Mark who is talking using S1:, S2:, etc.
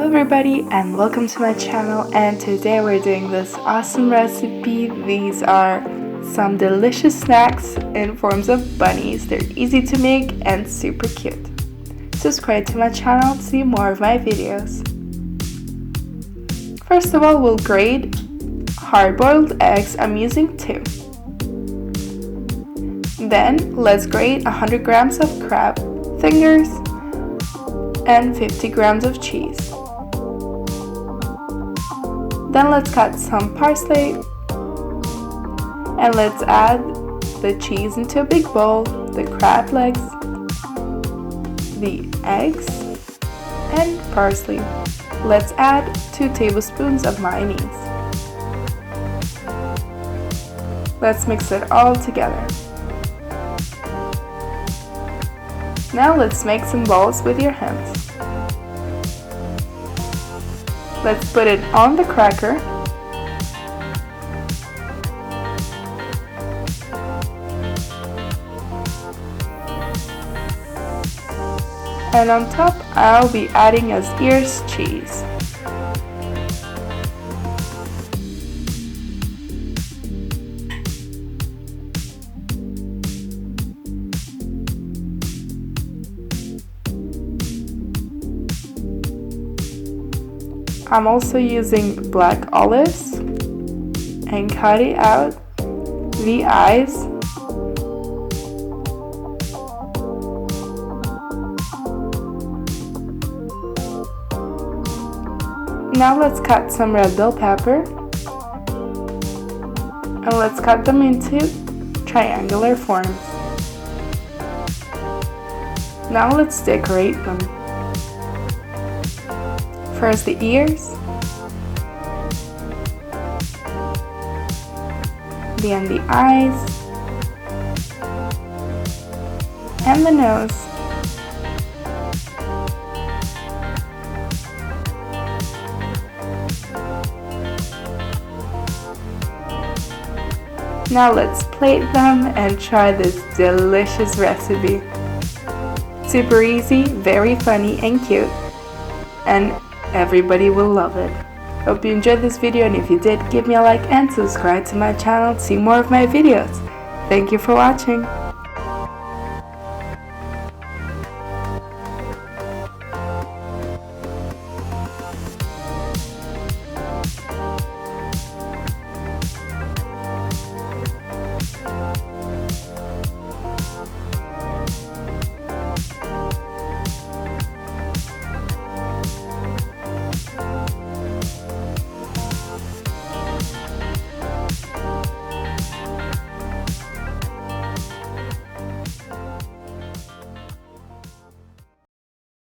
S1: Hello everybody and welcome to my channel, and today we're doing this awesome recipe. These are some delicious snacks in forms of bunnies. They're easy to make and super cute. Subscribe to my channel to see more of my videos. First of all, we'll grate hard-boiled eggs. I'm using 2. Then let's grate 100 grams of crab fingers and 50 grams of cheese. Then let's cut some parsley and let's add the cheese into a big bowl, the crab legs, the eggs, and parsley. Let's add 2 tablespoons of mayonnaise. Let's mix it all together. Now let's make some balls with your hands. Let's put it on the cracker. And on top, I'll be adding as ears cheese. I'm also using black olives and cutting out the eyes. Now let's cut some red bell pepper and let's cut them into triangular forms. Now let's decorate them. First the ears, then the eyes, and the nose. Now let's plate them and try this delicious recipe. Super easy, very funny and cute, and everybody will love it. Hope you enjoyed this video, and if you did, give me a like and subscribe to my channel to see more of my videos. Thank you for watching.